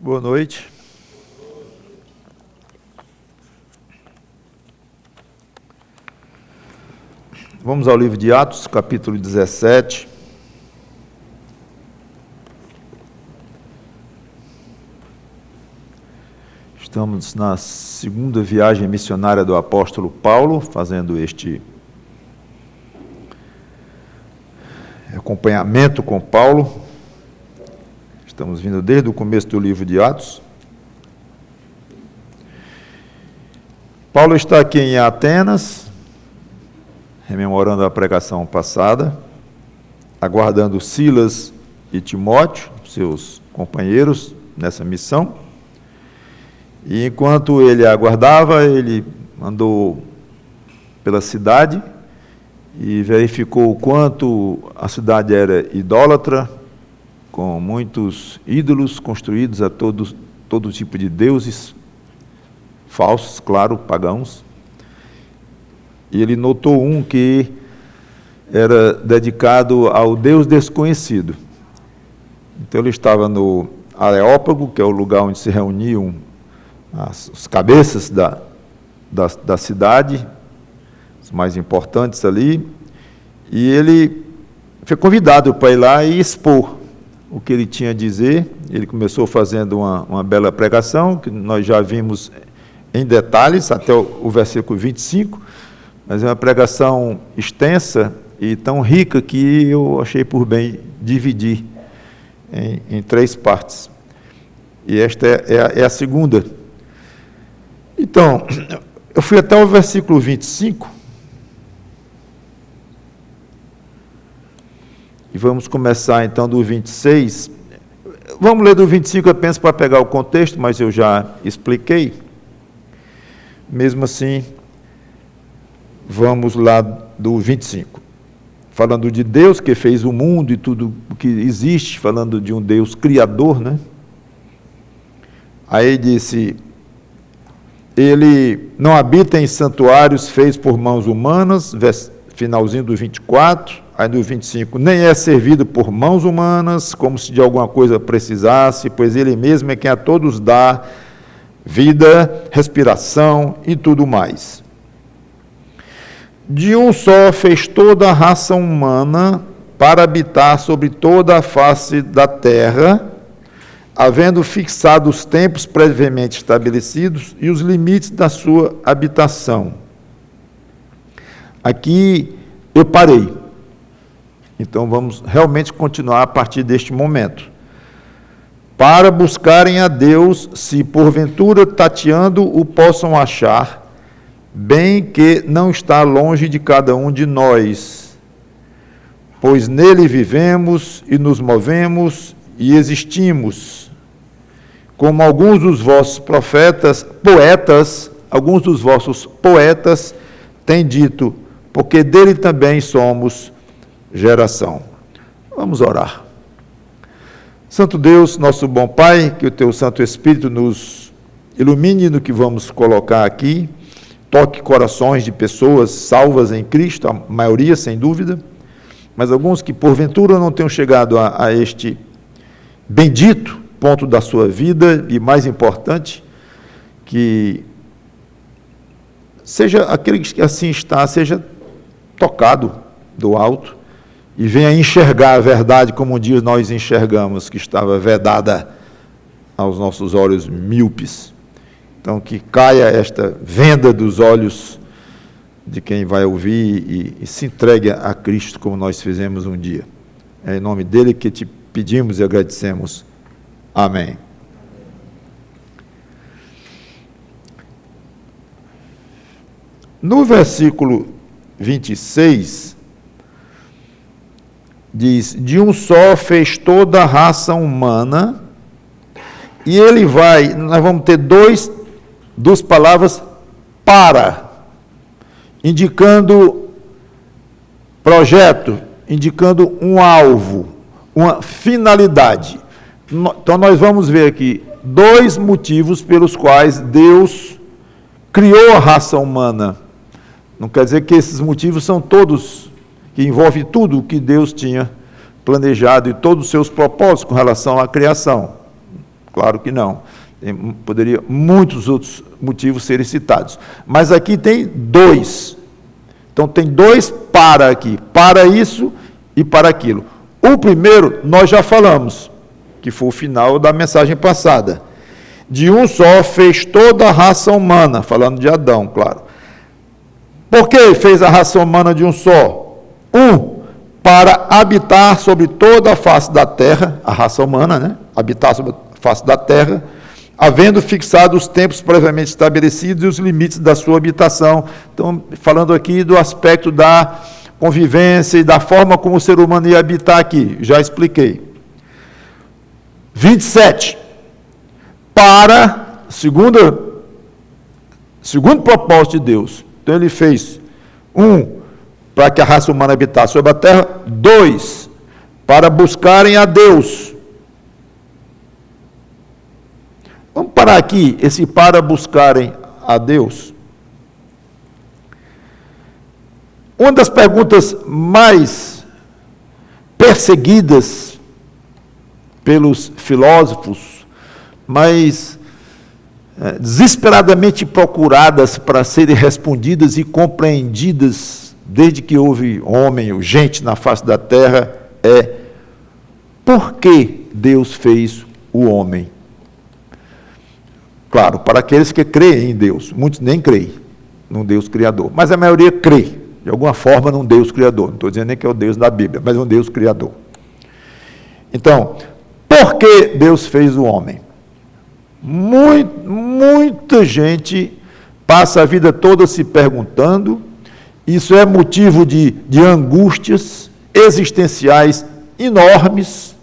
Boa noite. Vamos ao livro de Atos, capítulo 17. Estamos na segunda viagem missionária do apóstolo Paulo, fazendo este acompanhamento com Paulo. Estamos vindo desde o começo do livro de Atos. Paulo está aqui em Atenas, rememorando a pregação passada, aguardando Silas e Timóteo, seus companheiros nessa missão. E enquanto ele aguardava, ele andou pela cidade e verificou o quanto a cidade era idólatra, com muitos ídolos construídos a todo tipo de deuses, falsos, claro, pagãos. E ele notou um que era dedicado ao Deus desconhecido. Então ele estava no Areópago, que é o lugar onde se reuniam as cabeças da cidade, os mais importantes ali, e ele foi convidado para ir lá e expor o que ele tinha a dizer. Ele começou fazendo uma bela pregação, que nós já vimos em detalhes, até o versículo 25, mas é uma pregação extensa e tão rica que eu achei por bem dividir em 3 partes. E esta é a segunda. Então, eu fui até o versículo 25, e vamos começar então do 26. Vamos ler do 25 apenas para pegar o contexto, mas eu já expliquei. Mesmo assim, vamos lá do 25. Falando de Deus que fez o mundo e tudo o que existe, falando de um Deus criador, né? Aí disse: ele não habita em santuários feitos por mãos humanas, finalzinho do 24, aí no 25, nem é servido por mãos humanas, como se de alguma coisa precisasse, pois ele mesmo é quem a todos dá vida, respiração e tudo mais. De um só fez toda a raça humana para habitar sobre toda a face da terra, havendo fixado os tempos previamente estabelecidos e os limites da sua habitação. Aqui eu parei. Então vamos realmente continuar a partir deste momento. Para buscarem a Deus, se porventura tateando o possam achar, bem que não está longe de cada um de nós, pois nele vivemos e nos movemos e existimos. Como alguns dos vossos poetas têm dito, porque dele também somos geração. Vamos orar. Santo Deus, nosso bom Pai, que o Teu Santo Espírito nos ilumine no que vamos colocar aqui, toque corações de pessoas salvas em Cristo, a maioria sem dúvida, mas alguns que porventura não tenham chegado a este bendito ponto da sua vida, e mais importante, que seja aquele que assim está, seja tocado do alto e venha enxergar a verdade como um dia nós enxergamos, que estava vedada aos nossos olhos míopes. Então, que caia esta venda dos olhos de quem vai ouvir e se entregue a Cristo como nós fizemos um dia. É em nome dele que te pedimos e agradecemos. Amém. No versículo 26, diz: de um só fez toda a raça humana, e ele vai, nós vamos ter duas palavras para, indicando projeto, indicando um alvo, uma finalidade. Então nós vamos ver aqui 2 motivos pelos quais Deus criou a raça humana. Não quer dizer que esses motivos são todos, que envolve tudo o que Deus tinha planejado e todos os seus propósitos com relação à criação. Claro que não. Poderia muitos outros motivos serem citados. Mas aqui tem dois. Então tem dois para aqui. Para isso e para aquilo. O primeiro, nós já falamos, que foi o final da mensagem passada. De um só fez toda a raça humana, falando de Adão, claro. Por que fez a raça humana de um só? Para habitar sobre toda a face da terra, a raça humana, né? Habitar sobre a face da terra, havendo fixado os tempos previamente estabelecidos e os limites da sua habitação. Então, falando aqui do aspecto da convivência e da forma como o ser humano ia habitar aqui, já expliquei. 27. Para, segundo propósito de Deus. Então, ele fez para que a raça humana habitasse sobre a terra. 2, para buscarem a Deus. Vamos parar aqui, esse para buscarem a Deus. Uma das perguntas mais perseguidas pelos filósofos, mais desesperadamente procuradas para serem respondidas e compreendidas desde que houve homem ou gente na face da terra, é: por que Deus fez o homem? Claro, para aqueles que creem em Deus. Muitos nem creem num Deus Criador, mas a maioria crê, de alguma forma, num Deus Criador. Não estou dizendo nem que é o Deus da Bíblia, mas é um Deus Criador. Então, por que Deus fez o homem? Muita gente passa a vida toda se perguntando. Isso é motivo de angústias existenciais enormes.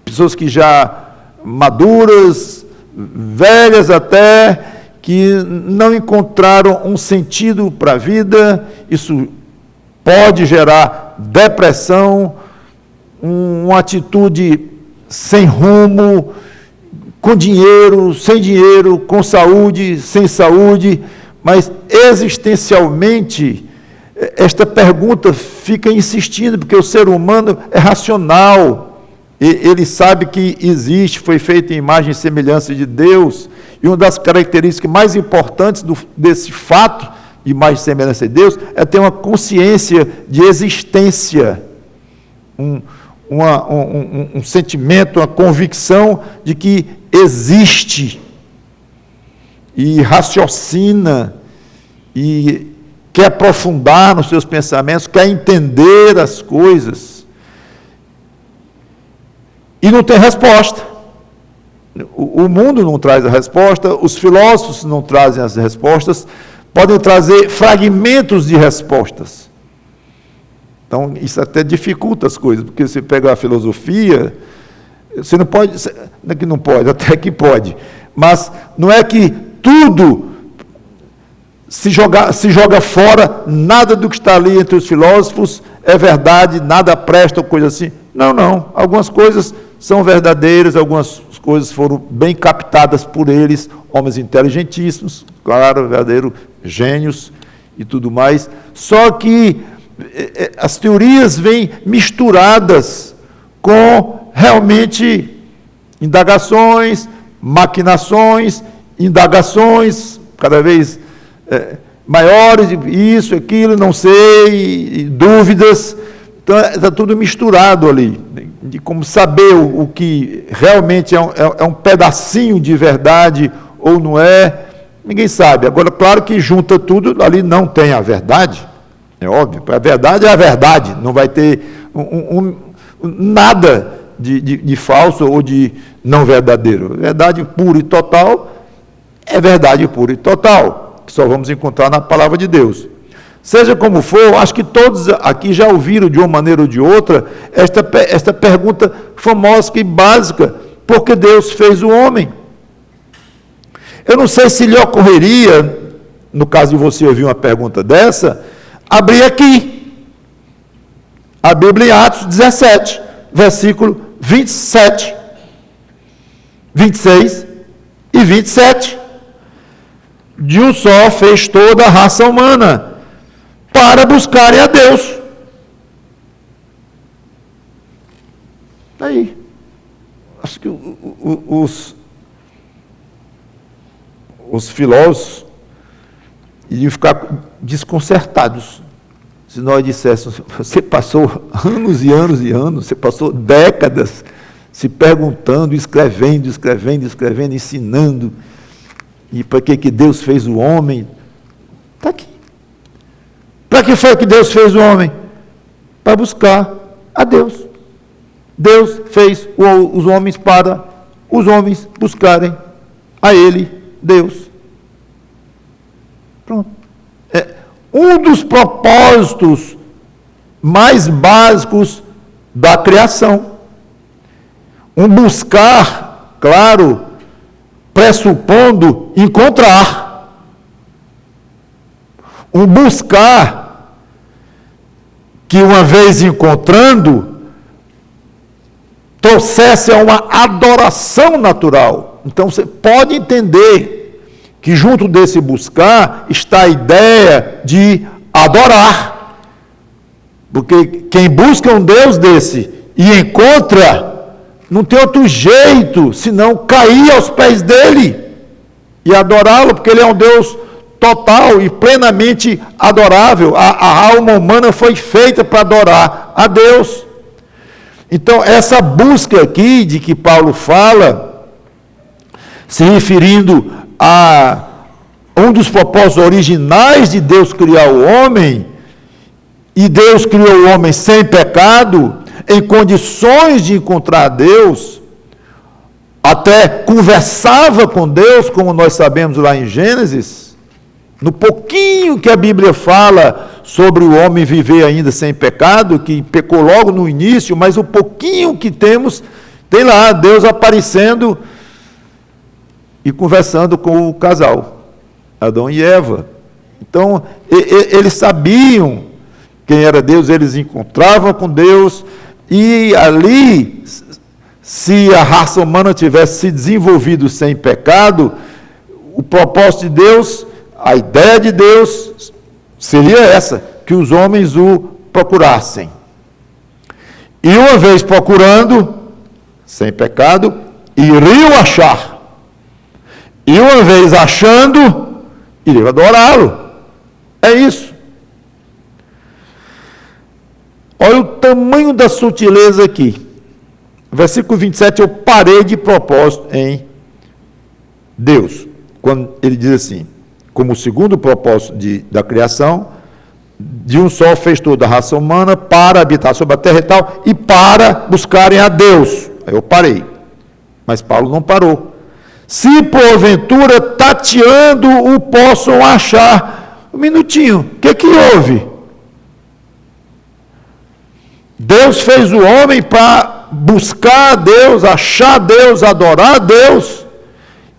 Pessoas que já maduras, velhas até, que não encontraram um sentido para a vida. Isso pode gerar depressão, uma atitude sem rumo, com dinheiro, sem dinheiro, com saúde, sem saúde, mas existencialmente esta pergunta fica insistindo, porque o ser humano é racional, ele sabe que existe, foi feito em imagem e semelhança de Deus, e uma das características mais importantes desse fato de imagem e semelhança de Deus é ter uma consciência de existência, um sentimento, uma convicção de que existe, e raciocina, e quer aprofundar nos seus pensamentos, quer entender as coisas, e não tem resposta. O mundo não traz a resposta, os filósofos não trazem as respostas, podem trazer fragmentos de respostas. Então, isso até dificulta as coisas, porque você pega a filosofia, você não pode, não é que não pode, até que pode, mas não é que tudo se joga fora, nada do que está ali entre os filósofos é verdade, nada presta, ou coisa assim. Não. Algumas coisas são verdadeiras, algumas coisas foram bem captadas por eles, homens inteligentíssimos, claro, verdadeiros gênios e tudo mais. Só que as teorias vêm misturadas com realmente indagações, maquinações, indagações cada vez maiores, isso, aquilo, não sei, dúvidas. Então, está tudo misturado ali, de como saber o que realmente é um pedacinho de verdade ou não é, ninguém sabe. Agora, claro que junta tudo, ali não tem a verdade, é óbvio, a verdade é a verdade, não vai ter nada de falso ou de não verdadeiro. Verdade pura e total é verdade pura e total, que só vamos encontrar na palavra de Deus. Seja como for, acho que todos aqui já ouviram de uma maneira ou de outra esta pergunta famosa e básica: por que Deus fez o homem? Eu não sei se lhe ocorreria, no caso de você ouvir uma pergunta dessa, abrir aqui a Bíblia em Atos 17, versículo 27, 26 e 27. De um só fez toda a raça humana, para buscarem a Deus. Aí, acho que os filósofos iriam ficar desconcertados se nós disséssemos: você passou anos e anos e anos, você passou décadas se perguntando, escrevendo, ensinando, e para que Deus fez o homem? Está aqui. Para que foi que Deus fez o homem? Para buscar a Deus. Deus fez os homens para os homens buscarem a Ele, Deus. Pronto. Um dos propósitos mais básicos da criação. Um buscar, claro, pressupondo encontrar. Um buscar que, uma vez encontrando, trouxesse a uma adoração natural. Então, você pode entender que junto desse buscar está a ideia de adorar. Porque quem busca um Deus desse e encontra, não tem outro jeito senão cair aos pés dele e adorá-lo, porque ele é um Deus total e plenamente adorável. A alma humana foi feita para adorar a Deus. Então, essa busca aqui de que Paulo fala, se referindo a um dos propósitos originais de Deus criar o homem, e Deus criou o homem sem pecado, em condições de encontrar Deus, até conversava com Deus, como nós sabemos lá em Gênesis, no pouquinho que a Bíblia fala sobre o homem viver ainda sem pecado, que pecou logo no início, mas o pouquinho que temos, tem lá Deus aparecendo e conversando com o casal, Adão e Eva. Então, eles sabiam quem era Deus, eles encontravam com Deus, e ali, se a raça humana tivesse se desenvolvido sem pecado, o propósito de Deus, a ideia de Deus, seria essa, que os homens o procurassem. E uma vez procurando, sem pecado, iriam achar. E uma vez achando, iriam adorá-lo. É isso. Olha o tamanho da sutileza aqui. Versículo 27, eu parei de propósito em Deus. Quando ele diz assim, como o segundo propósito da criação, de um só fez toda a raça humana para habitar sobre a terra e tal, e para buscarem a Deus. Aí eu parei. Mas Paulo não parou. Se porventura tateando o possam achar. Um minutinho, o que houve? Deus fez o homem para buscar a Deus, achar Deus, adorar a Deus.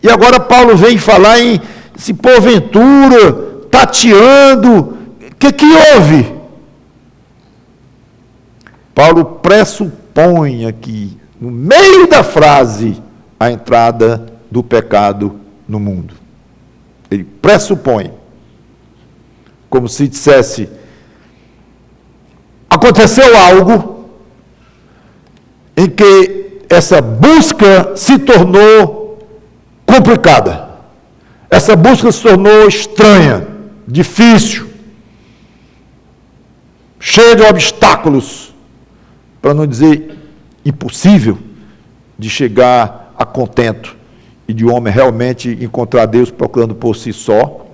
E agora Paulo vem falar em se porventura, tateando. O que houve? Paulo pressupõe aqui, no meio da frase, a entrada do pecado no mundo. Ele pressupõe, como se dissesse, aconteceu algo em que essa busca se tornou complicada. Essa busca se tornou estranha, difícil, cheia de obstáculos, para não dizer impossível, de chegar a contento e de o homem realmente encontrar Deus procurando por si só,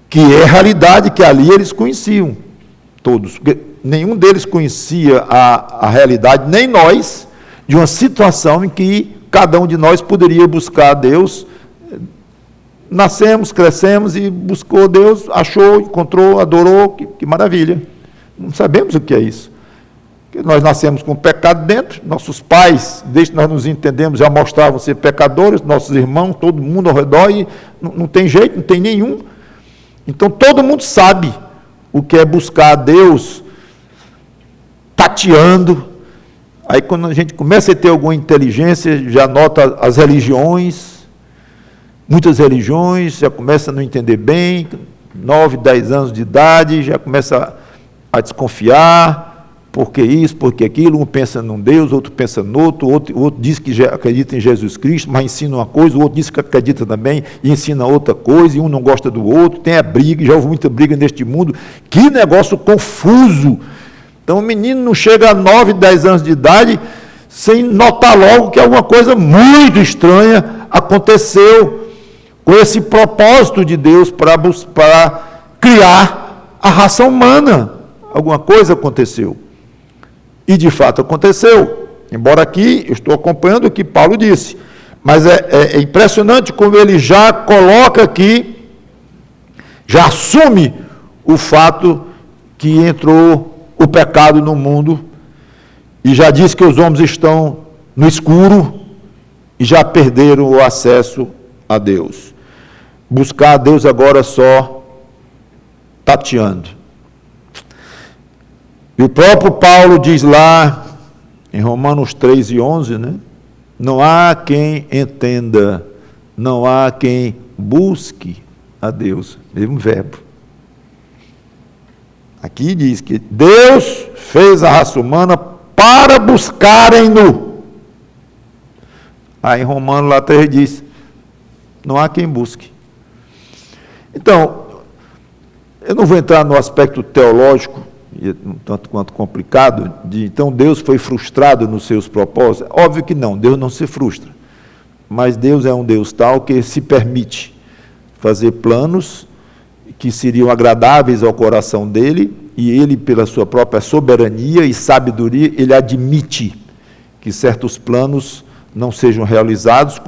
que é a realidade que ali eles conheciam, todos, porque nenhum deles conhecia a realidade, nem nós, de uma situação em que cada um de nós poderia buscar a Deus. Nascemos, crescemos e buscou Deus, achou, encontrou, adorou, que maravilha. Não sabemos o que é isso. Porque nós nascemos com pecado dentro, nossos pais, desde que nós nos entendemos, já mostravam ser pecadores, nossos irmãos, todo mundo ao redor, e não tem jeito, não tem nenhum. Então todo mundo sabe o que é buscar a Deus, tateando. Aí quando a gente começa a ter alguma inteligência, já nota as religiões, muitas religiões, já começa a não entender bem, 9, 10 anos de idade, já começa a desconfiar, porque isso, porque aquilo, um pensa num Deus, outro pensa no outro, outro diz que acredita em Jesus Cristo, mas ensina uma coisa, o outro diz que acredita também e ensina outra coisa, e um não gosta do outro, tem a briga, já houve muita briga neste mundo, que negócio confuso. Então o menino não chega a 9, 10 anos de idade sem notar logo que alguma coisa muito estranha aconteceu com esse propósito de Deus para criar a raça humana. Alguma coisa aconteceu. E de fato aconteceu. Embora aqui, eu estou acompanhando o que Paulo disse. Mas é impressionante como ele já coloca aqui, já assume o fato que entrou o pecado no mundo, e já diz que os homens estão no escuro e já perderam o acesso a Deus. Buscar a Deus agora só tateando. E o próprio Paulo diz lá, em Romanos 3:11, né? Não há quem entenda, não há quem busque a Deus. Mesmo verbo. Aqui diz que Deus fez a raça humana para buscarem-no. Aí em Romanos lá 3 diz, não há quem busque. Então, eu não vou entrar no aspecto teológico, tanto quanto complicado, então Deus foi frustrado nos seus propósitos. Óbvio que não, Deus não se frustra. Mas Deus é um Deus tal que se permite fazer planos que seriam agradáveis ao coração dele, e ele, pela sua própria soberania e sabedoria, ele admite que certos planos não sejam realizados,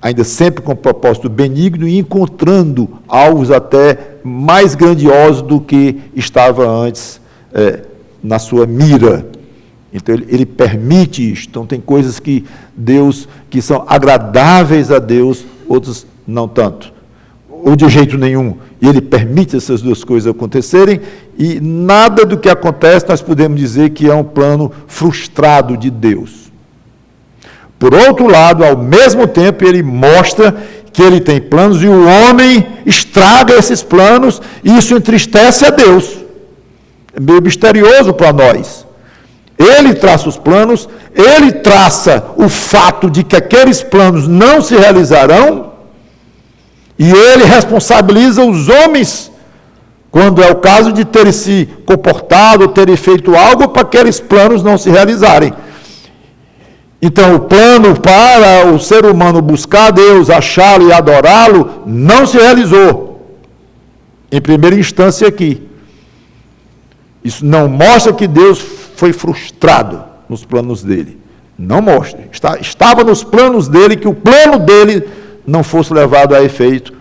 ainda sempre com propósito benigno, e encontrando alvos até mais grandiosos do que estava antes na sua mira. Então ele permite isto. Então tem coisas que são agradáveis a Deus, outras não tanto, ou de jeito nenhum. E ele permite essas duas coisas acontecerem, e nada do que acontece nós podemos dizer que é um plano frustrado de Deus. Por outro lado, ao mesmo tempo, ele mostra que ele tem planos e o homem estraga esses planos, e isso entristece a Deus. É meio misterioso para nós. Ele traça os planos, ele traça o fato de que aqueles planos não se realizarão, e ele responsabiliza os homens, quando é o caso de terem se comportado, terem feito algo para aqueles planos não se realizarem. Então, o plano para o ser humano buscar Deus, achá-lo e adorá-lo, não se realizou. Em primeira instância aqui. Isso não mostra que Deus foi frustrado nos planos dele. Não mostra. Estava nos planos dele que o plano dele não fosse levado a efeito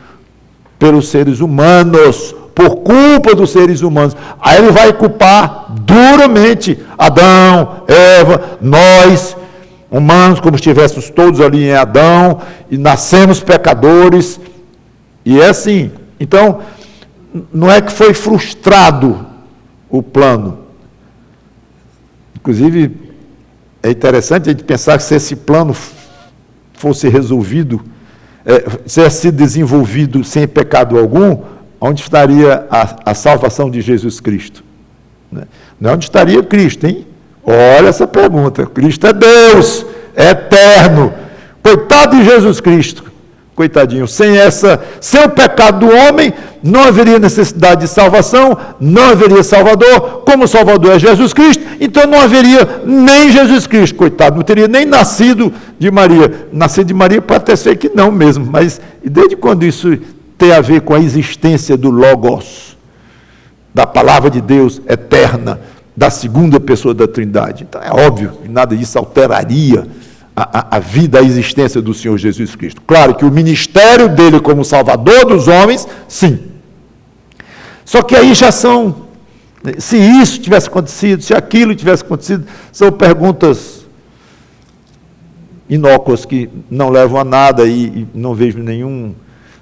pelos seres humanos, por culpa dos seres humanos. Aí ele vai culpar duramente Adão, Eva, nós, humanos, como estivéssemos todos ali em Adão, e nascemos pecadores, e é assim. Então, não é que foi frustrado o plano. Inclusive, é interessante a gente pensar que se esse plano fosse resolvido, se sido desenvolvido sem pecado algum, onde estaria a salvação de Jesus Cristo? Não, onde estaria Cristo, hein? Olha essa pergunta. Cristo é Deus, é eterno. Coitado de Jesus Cristo. Coitadinho. Sem o pecado do homem, não haveria necessidade de salvação, não haveria Salvador. Como o Salvador é Jesus Cristo, então não haveria nem Jesus Cristo. Coitado, não teria nem nascido de Maria. Nascido de Maria pode até ser que não mesmo, mas desde quando isso tem a ver com a existência do Logos, da palavra de Deus eterna, da segunda pessoa da Trindade? Então é óbvio que nada disso alteraria a vida, a existência do Senhor Jesus Cristo. Claro que o ministério dele como Salvador dos homens, sim. Só que aí já são, se isso tivesse acontecido, se aquilo tivesse acontecido, são perguntas inócuas que não levam a nada e não vejo nenhum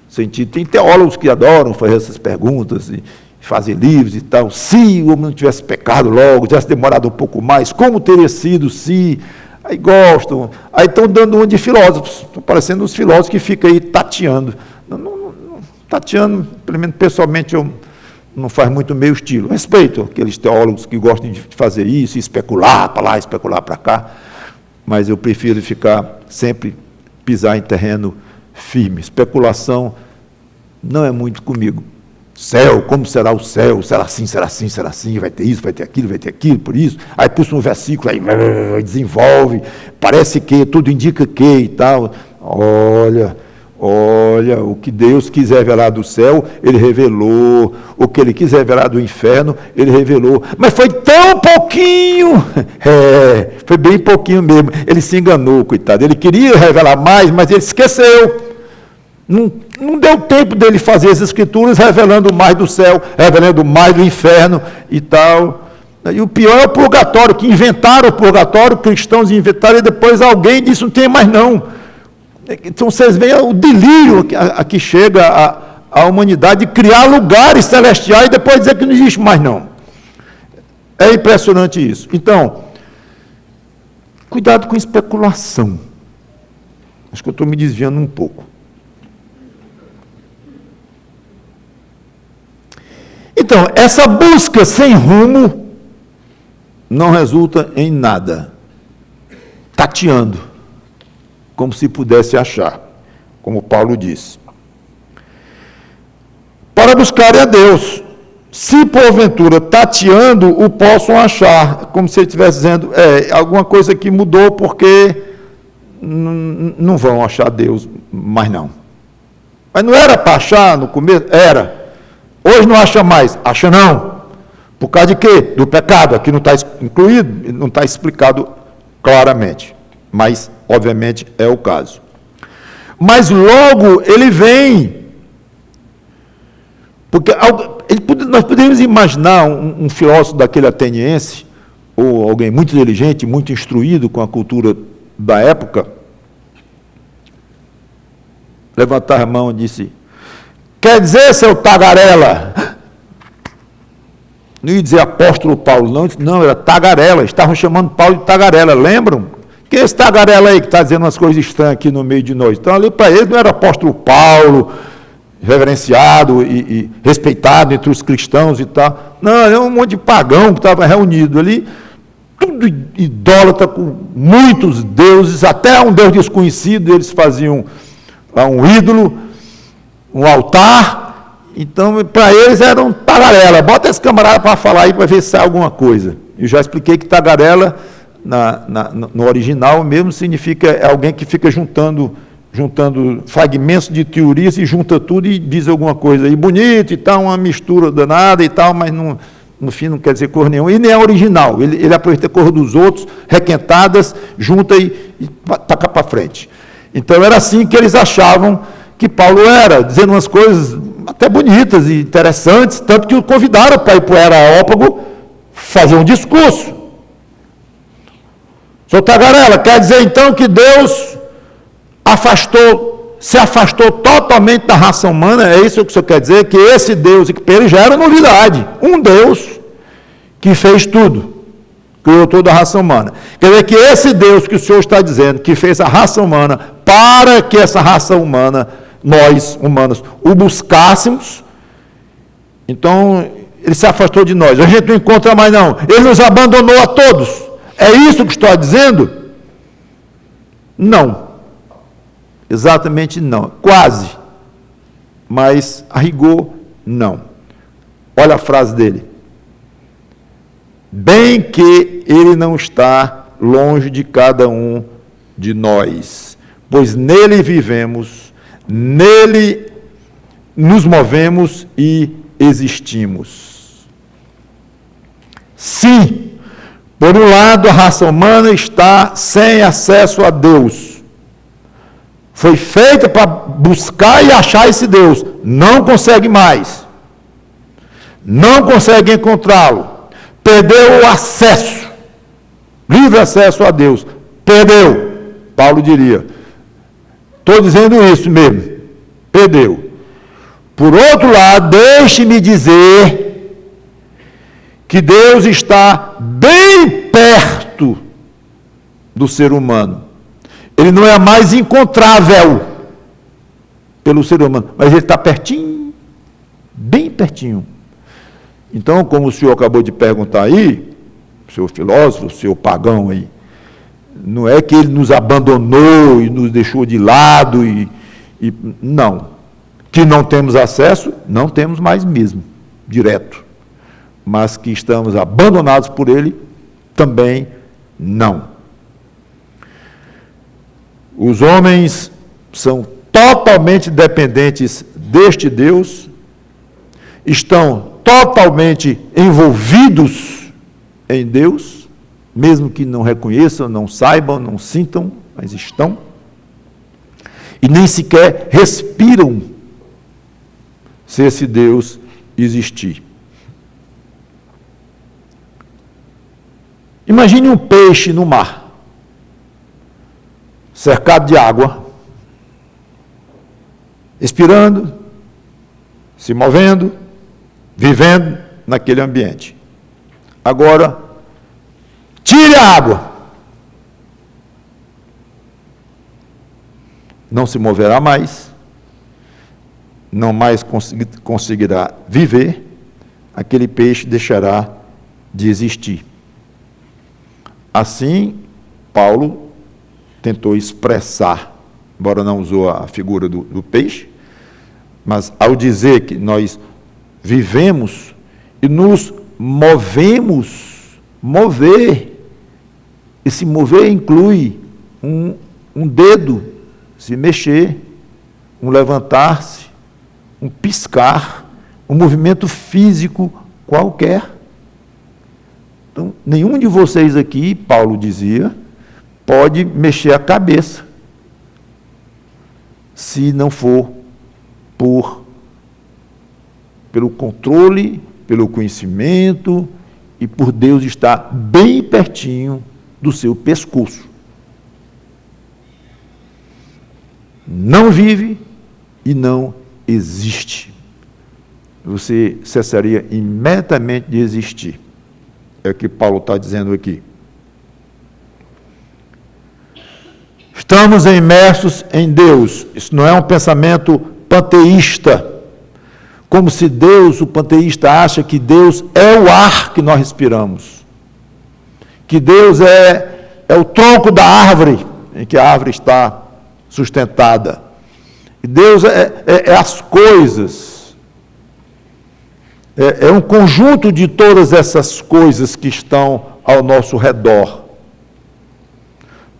sentido. Tem teólogos que adoram fazer essas perguntas e fazer livros e tal. Se o homem não tivesse pecado logo, tivesse demorado um pouco mais, como teria sido se... Aí gostam, aí estão dando uma de filósofos, estão parecendo uns filósofos que ficam aí tateando. Tateando, pelo menos pessoalmente eu não faz muito meu estilo. Respeito aqueles teólogos que gostam de fazer isso, especular para lá, especular para cá, mas eu prefiro ficar sempre pisar em terreno firme. Especulação não é muito comigo. Céu, como será o céu? Será assim, será assim, será assim, vai ter isso, vai ter aquilo, por isso. Aí puxa um versículo, aí desenvolve, parece que, tudo indica que e tal. Olha, o que Deus quiser revelar do céu, Ele revelou. O que Ele quiser revelar do inferno, Ele revelou. Mas foi tão pouquinho. Foi bem pouquinho mesmo. Ele se enganou, coitado. Ele queria revelar mais, mas ele esqueceu. Não deu tempo dele fazer as escrituras revelando mais do céu, revelando mais do inferno e tal. E o pior é o purgatório, que inventaram o purgatório, cristãos inventaram, e depois alguém disse, não tem mais não. Então vocês veem o delírio a que chega a humanidade de criar lugares celestiais e depois dizer que não existe mais não. É impressionante isso. Então, cuidado com especulação. Acho que eu estou me desviando um pouco. Então, essa busca sem rumo não resulta em nada. Tateando, como se pudesse achar, como Paulo disse. Para buscarem a Deus, se porventura tateando o possam achar, como se ele estivesse dizendo, alguma coisa que mudou porque não vão achar Deus mais não. Mas não era para achar no começo? Era. Hoje não acha mais, acha não. Por causa de quê? Do pecado. Aqui não está incluído, não está explicado claramente. Mas, obviamente, é o caso. Mas logo ele vem. Porque nós podemos imaginar um filósofo daquele ateniense, ou alguém muito inteligente, muito instruído com a cultura da época, levantar a mão e disse: quer dizer, seu tagarela? Não ia dizer apóstolo Paulo, não, era tagarela. Estavam chamando Paulo de tagarela, lembram? Quem é esse tagarela aí que está dizendo umas coisas estranhas aqui no meio de nós? Então, ali para eles não era apóstolo Paulo, reverenciado e respeitado entre os cristãos e tal. Não, era um monte de pagão que estava reunido ali, tudo idólatra, com muitos deuses, até um deus desconhecido, eles faziam lá um ídolo, um altar. Então, para eles era um tagarela. Bota esse camarada para falar aí, para ver se sai alguma coisa. Eu já expliquei que tagarela, no original mesmo, significa alguém que fica juntando fragmentos de teorias e junta tudo e diz alguma coisa. E bonito e tal, uma mistura danada e tal, mas no fim não quer dizer cor nenhuma. E nem é original. Ele aproveita a cor dos outros, requentadas, junta e taca para frente. Então, era assim que eles achavam que Paulo era, dizendo umas coisas até bonitas e interessantes, tanto que o convidaram para ir para o Areópago fazer um discurso. Sou tagarela, quer dizer então que Deus se afastou totalmente da raça humana? É isso que o senhor quer dizer? Que esse Deus, que para ele já era novidade, um Deus que fez tudo, criou toda a raça humana. Quer dizer que esse Deus que o senhor está dizendo, que fez a raça humana, para que essa raça humana, nós, humanos, o buscássemos, então ele se afastou de nós. A gente não encontra mais não. Ele nos abandonou a todos. É isso que estou dizendo? Não. Exatamente não. Quase. Mas, a rigor, não. Olha a frase dele. Bem que ele não está longe de cada um de nós, pois nele vivemos, nele nos movemos e existimos. Sim, por um lado, a raça humana está sem acesso a Deus. Foi feita para buscar e achar esse Deus. Não consegue mais. Não consegue encontrá-lo. Perdeu o acesso. Livre acesso a Deus. Perdeu. Paulo diria. Estou dizendo isso mesmo. Perdeu. Por outro lado, deixe-me dizer que Deus está bem perto do ser humano. Ele não é mais encontrável pelo ser humano, mas ele está pertinho, bem pertinho. Então, como o senhor acabou de perguntar aí, o senhor filósofo, o senhor pagão aí, não é que ele nos abandonou e nos deixou de lado, não. Que não temos acesso, não temos mais mesmo, direto. Mas que estamos abandonados por ele, também não. Os homens são totalmente dependentes deste Deus, estão totalmente envolvidos em Deus, mesmo que não reconheçam, não saibam, não sintam, mas estão, e nem sequer respiram se esse Deus existir. Imagine um peixe no mar, cercado de água, respirando, se movendo, vivendo naquele ambiente. Agora, tire a água. Não se moverá mais, não mais conseguirá viver, aquele peixe deixará de existir. Assim, Paulo tentou expressar, embora não usou a figura do peixe, mas ao dizer que nós vivemos e nos movemos, mover, esse mover inclui um dedo se mexer, um levantar-se, um piscar, um movimento físico qualquer. Então, nenhum de vocês aqui, Paulo dizia, pode mexer a cabeça, se não for pelo controle, pelo conhecimento e por Deus estar bem pertinho do seu pescoço. Não vive e não existe. Você cessaria imediatamente de existir. É o que Paulo está dizendo aqui. Estamos imersos em Deus. Isso não é um pensamento panteísta, como se Deus, o panteísta, acha que Deus é o ar que nós respiramos, que Deus é o tronco da árvore em que a árvore está sustentada, e Deus é as coisas, é um conjunto de todas essas coisas que estão ao nosso redor.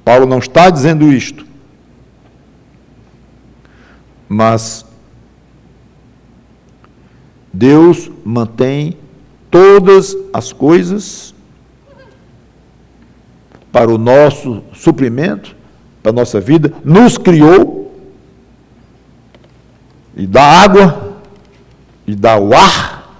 Paulo não está dizendo isto, mas Deus mantém todas as coisas para o nosso suprimento, para a nossa vida, nos criou, e dá água, e dá o ar,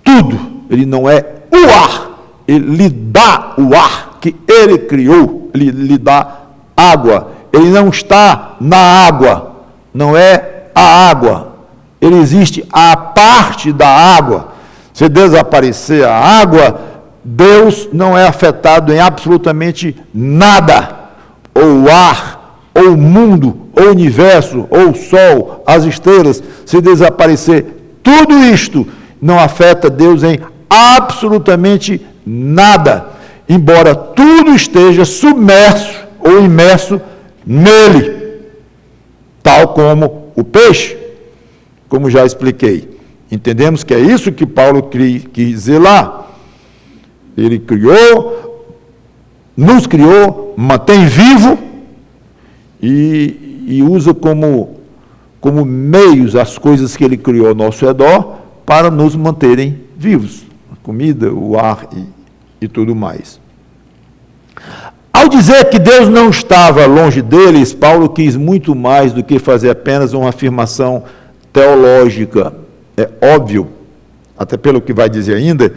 tudo. Ele não é o ar, ele lhe dá o ar que ele criou, ele lhe dá água. Ele não está na água, não é a água. Ele existe à parte da água. Se desaparecer a água, Deus não é afetado em absolutamente nada. Ou o ar, ou o mundo, ou o universo, ou o sol, as estrelas, se desaparecer, tudo isto não afeta Deus em absolutamente nada, embora tudo esteja submerso ou imerso nele, tal como o peixe, como já expliquei. Entendemos que é isso que Paulo quis dizer lá. Ele criou, nos criou, mantém vivo e usa como meios as coisas que ele criou ao nosso redor para nos manterem vivos. A comida, o ar e tudo mais. Ao dizer que Deus não estava longe deles, Paulo quis muito mais do que fazer apenas uma afirmação teológica. É óbvio, até pelo que vai dizer ainda,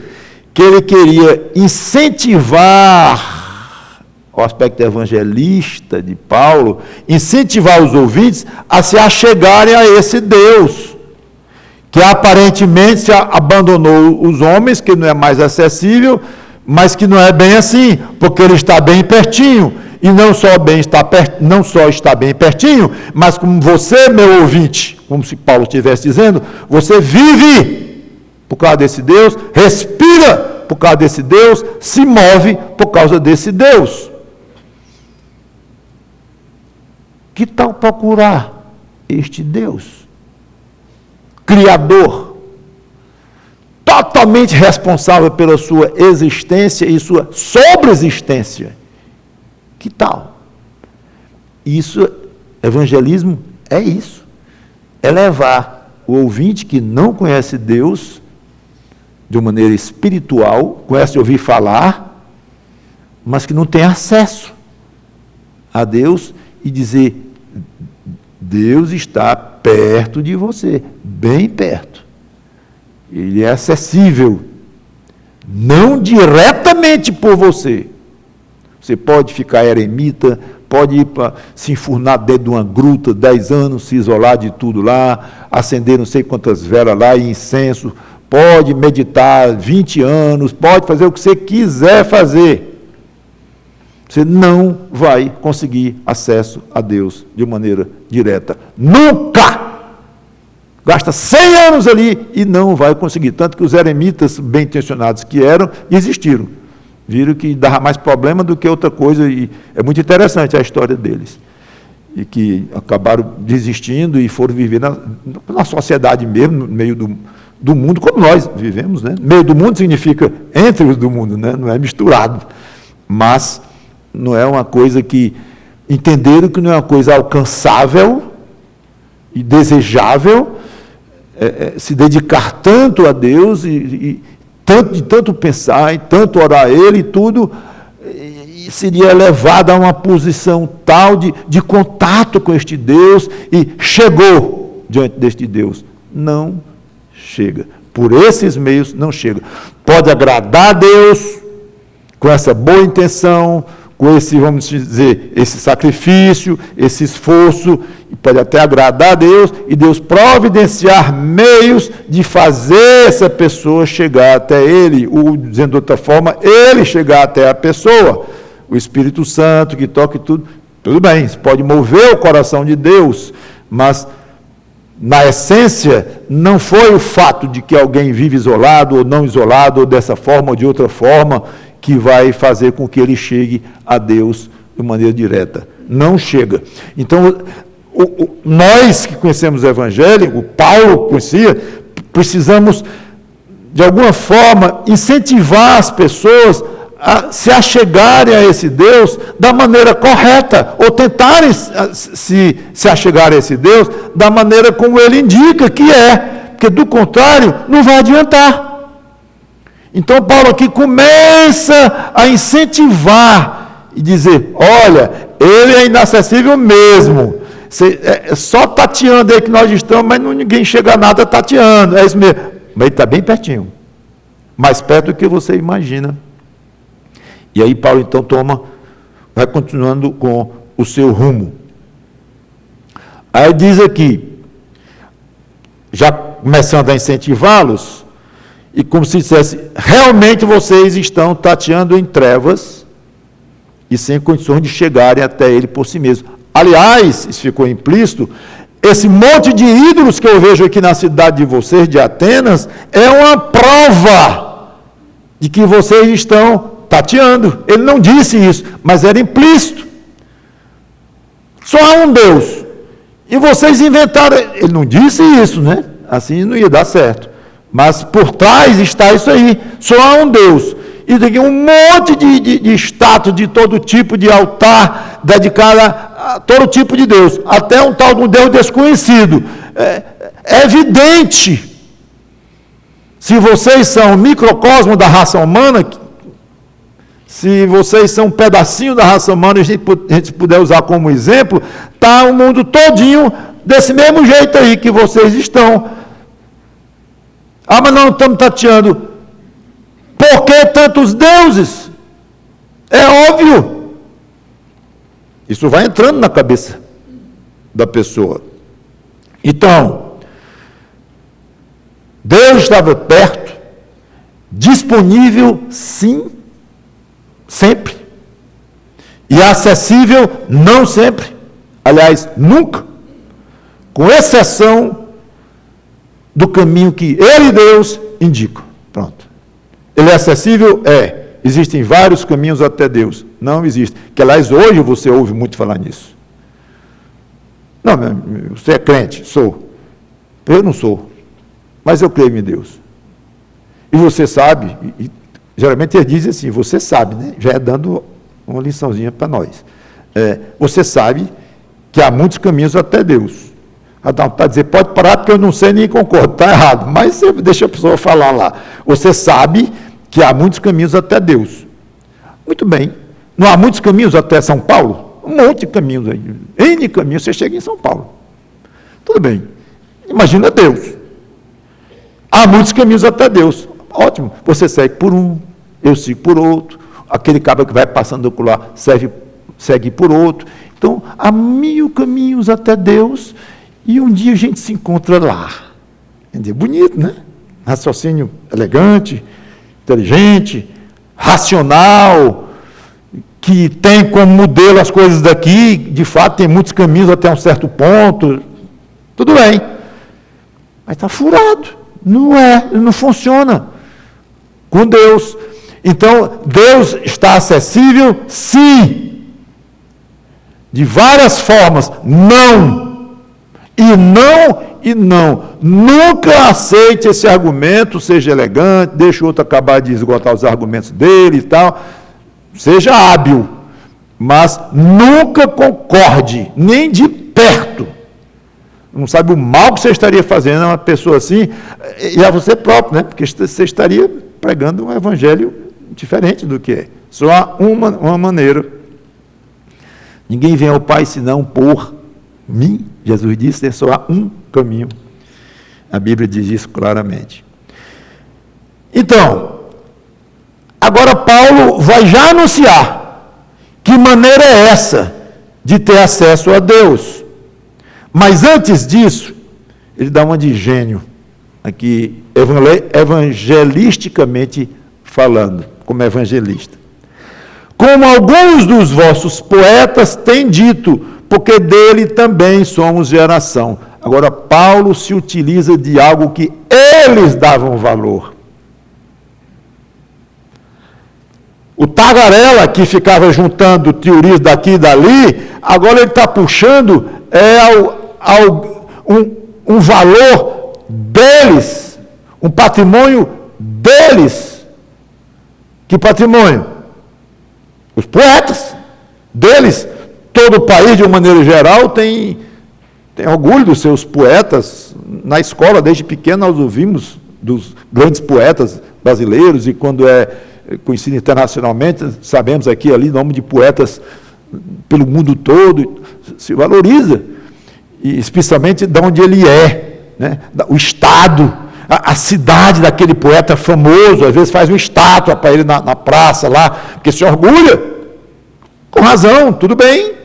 que ele queria incentivar o aspecto evangelista de Paulo, incentivar os ouvintes a se achegarem a esse Deus, que aparentemente se abandonou os homens, que não é mais acessível, mas que não é bem assim, porque ele está bem pertinho, e não só está bem pertinho, mas como você, meu ouvinte, como se Paulo estivesse dizendo, você vive por causa desse Deus, respira por causa desse Deus, se move por causa desse Deus. Que tal procurar este Deus? Criador, totalmente responsável pela sua existência e sua sobreexistência. Que tal? Isso, evangelismo é isso. É levar o ouvinte que não conhece Deus de uma maneira espiritual, conhece de ouvir falar, mas que não tem acesso a Deus, e dizer: Deus está perto de você, bem perto. Ele é acessível, não diretamente por você. Você pode ficar eremita, pode ir para se enfurnar dentro de uma gruta 10 anos, se isolar de tudo lá, acender não sei quantas velas lá e incenso, pode meditar 20 anos, pode fazer o que você quiser fazer. Você não vai conseguir acesso a Deus de maneira direta. Nunca! Gasta 100 anos ali e não vai conseguir. Tanto que os eremitas bem intencionados que eram, desistiram. Viram que dava mais problema do que outra coisa, e é muito interessante a história deles. E que acabaram desistindo e foram viver na sociedade mesmo, no meio do mundo, como nós vivemos, né? Meio do mundo significa entre os do mundo, né? Não é misturado. Mas não é uma coisa que... Entenderam que não é uma coisa alcançável e desejável, se dedicar tanto a Deus de tanto pensar e tanto orar a Ele e tudo, e seria levado a uma posição tal de contato com este Deus, e chegou diante deste Deus. Não chega. Por esses meios não chega. Pode agradar a Deus com essa boa intenção, com esse, vamos dizer, esse sacrifício, esse esforço, e pode até agradar a Deus, e Deus providenciar meios de fazer essa pessoa chegar até Ele, ou, dizendo de outra forma, Ele chegar até a pessoa. O Espírito Santo que toca e tudo bem, isso pode mover o coração de Deus, mas na essência não foi o fato de que alguém vive isolado ou não isolado, ou dessa forma ou de outra forma, que vai fazer com que ele chegue a Deus de maneira direta. Não chega. Então, nós que conhecemos o Evangelho, o Paulo conhecia, precisamos, de alguma forma, incentivar as pessoas a se achegarem a esse Deus da maneira correta, ou tentarem se achegar a esse Deus da maneira como ele indica que é, porque do contrário, não vai adiantar. Então, Paulo aqui começa a incentivar e dizer: olha, ele é inacessível mesmo. É só tateando aí que nós estamos, mas ninguém chega a nada tateando. É isso mesmo. Mas ele está bem pertinho. Mais perto do que você imagina. E aí Paulo então vai continuando com o seu rumo. Aí diz aqui, já começando a incentivá-los, e como se dissesse: realmente vocês estão tateando em trevas e sem condições de chegarem até ele por si mesmos. Aliás, isso ficou implícito, esse monte de ídolos que eu vejo aqui na cidade de vocês, de Atenas, é uma prova de que vocês estão tateando. Ele não disse isso, mas era implícito. Só há um Deus. E vocês inventaram... Ele não disse isso, né? Assim não ia dar certo. Mas por trás está isso aí. Só há um Deus. E tem um monte de estátuas de todo tipo de altar dedicado a todo tipo de Deus. Até um tal de um Deus desconhecido. É evidente. Se vocês são o microcosmo da raça humana, se vocês são um pedacinho da raça humana, a gente puder usar como exemplo, está o mundo todinho desse mesmo jeito aí que vocês estão. Ah, mas não estamos tateando. Por que tantos deuses? É óbvio. Isso vai entrando na cabeça da pessoa. Então, Deus estava perto, disponível, sim, sempre. E acessível, não sempre. Aliás, nunca. Com exceção do caminho que Ele, Deus, indicam. Pronto. Ele é acessível? É. Existem vários caminhos até Deus. Não existe. Que, aliás, hoje você ouve muito falar nisso. Não, você é crente? Sou. Eu não sou. Mas eu creio em Deus. E você sabe, geralmente ele diz assim, você sabe, né? Já é dando uma liçãozinha para nós. Você sabe que há muitos caminhos até Deus. Está dizer, pode parar porque eu não sei nem concordo, está errado. Mas você deixa a pessoa falar lá. Você sabe que há muitos caminhos até Deus. Muito bem. Não há muitos caminhos até São Paulo? Um monte de caminhos aí. N caminhos, você chega em São Paulo. Tudo bem. Imagina Deus. Há muitos caminhos até Deus. Ótimo. Você segue por um, eu sigo por outro. Aquele cabra que vai passando do colar segue por outro. Então, há 1000 caminhos até Deus e um dia a gente se encontra lá. Bonito, né? Raciocínio elegante, inteligente, racional, que tem como modelo as coisas daqui, de fato tem muitos caminhos até um certo ponto, tudo bem, mas está furado, não funciona com Deus. Então, Deus está acessível? Sim, de várias formas, não, e não, nunca aceite esse argumento, seja elegante, deixa o outro acabar de esgotar os argumentos dele e tal, seja hábil, mas nunca concorde, nem de perto. Não sabe o mal que você estaria fazendo a uma pessoa assim, e a você próprio, né? Porque você estaria pregando um evangelho diferente do que é. Só há uma maneira. Ninguém vem ao Pai senão por mim. Jesus disse, só há um caminho. A Bíblia diz isso claramente. Então, agora Paulo vai já anunciar que maneira é essa de ter acesso a Deus. Mas antes disso, ele dá uma de gênio, aqui, evangelisticamente falando, como evangelista. Como alguns dos vossos poetas têm dito, porque dele também somos geração. Agora, Paulo se utiliza de algo que eles davam valor. O tagarela que ficava juntando teorias daqui e dali, agora ele está puxando um valor deles, um patrimônio deles. Que patrimônio? Os poetas deles. Todo o país, de uma maneira geral, tem orgulho dos seus poetas. Na escola, desde pequeno, nós ouvimos dos grandes poetas brasileiros, e quando é conhecido internacionalmente, sabemos aqui e ali nome de poetas pelo mundo todo, se valoriza, e especialmente de onde ele é, né? O estado, a cidade daquele poeta famoso, às vezes faz uma estátua para ele na praça lá, porque se orgulha, com razão, tudo bem.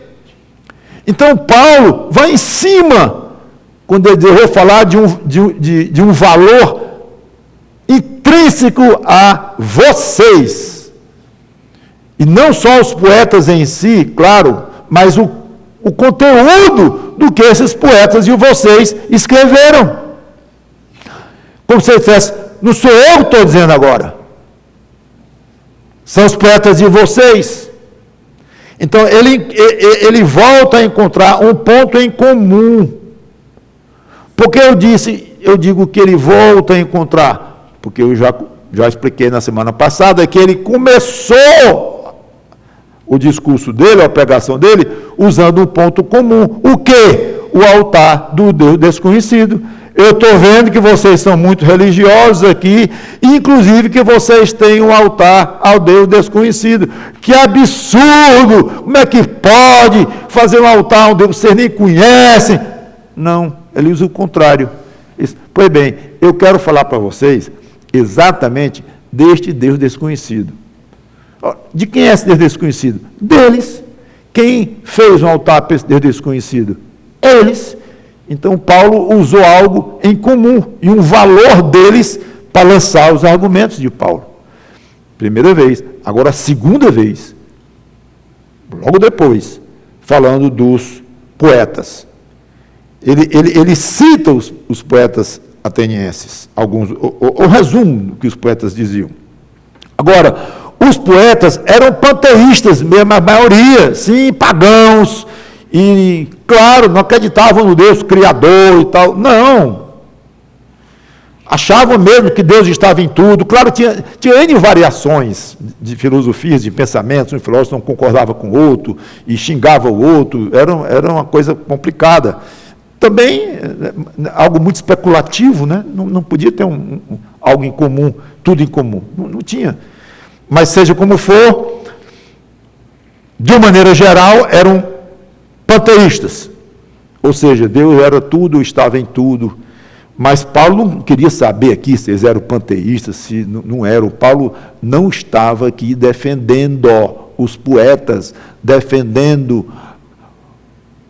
Então Paulo vai em cima, quando ele diz, eu vou falar de um valor intrínseco a vocês, e não só os poetas em si, claro, mas o conteúdo do que esses poetas e vocês escreveram. Como se ele dissesse, não sou eu que estou dizendo agora, são os poetas de vocês. Então ele volta a encontrar um ponto em comum. Porque eu digo que ele volta a encontrar, porque eu já expliquei na semana passada que ele começou o discurso dele, a pregação dele, usando um ponto comum. O quê? O altar do Deus desconhecido. Eu estou vendo que vocês são muito religiosos aqui, inclusive que vocês têm um altar ao Deus desconhecido. Que absurdo! Como é que pode fazer um altar a um Deus que vocês nem conhecem? Não, ele usa o contrário. Pois bem, eu quero falar para vocês exatamente deste Deus desconhecido. De quem é esse Deus desconhecido? Deles. Quem fez um altar para esse Deus desconhecido? Eles. Então Paulo usou algo em comum e um valor deles para lançar os argumentos de Paulo. Primeira vez. Agora, segunda vez, logo depois, falando dos poetas. Ele cita os poetas atenienses, alguns, o resumo do que os poetas diziam. Agora, os poetas eram panteístas mesmo, a maioria, sim, pagãos, e, claro, não acreditavam no Deus Criador e tal, não. Achavam mesmo que Deus estava em tudo. Claro, tinha N variações de filosofias, de pensamentos, um filósofo não concordava com o outro, e xingava o outro, era uma coisa complicada. Também, algo muito especulativo, né? Não podia ter algo em comum, tudo em comum, não tinha. Mas seja como for, de uma maneira geral, eram panteístas. Ou seja, Deus era tudo, estava em tudo. Mas Paulo não queria saber aqui se eles eram panteístas, se não eram. Paulo não estava aqui defendendo os poetas, defendendo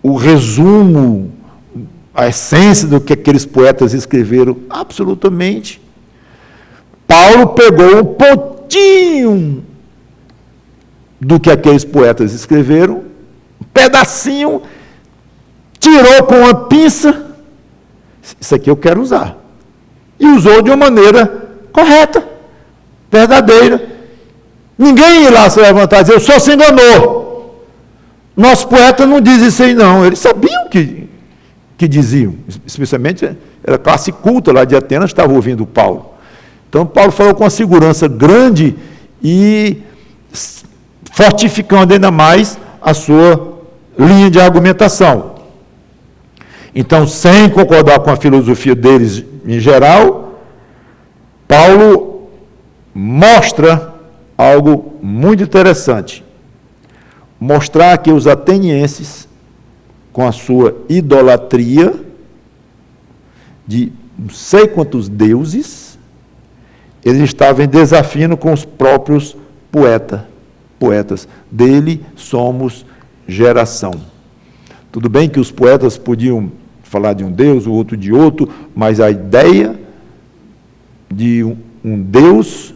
o resumo, a essência do que aqueles poetas escreveram. Absolutamente. Paulo pegou um pontinho do que aqueles poetas escreveram, um pedacinho, tirou com uma pinça. Isso aqui eu quero usar. E usou de uma maneira correta, verdadeira. Ninguém ia lá se levantar e dizer, o senhor se enganou. Nosso poeta não diz isso aí, não. Eles sabiam que diziam. Especialmente, era a classe culta lá de Atenas, estava ouvindo Paulo. Então, Paulo falou com uma segurança grande e fortificando ainda mais a sua linha de argumentação. Então, sem concordar com a filosofia deles em geral, Paulo mostra algo muito interessante. Mostrar que os atenienses, com a sua idolatria de não sei quantos deuses, eles estavam desafiando com os próprios poetas. Dele somos geração. Tudo bem que os poetas podiam falar de um Deus, o outro de outro, mas a ideia de um Deus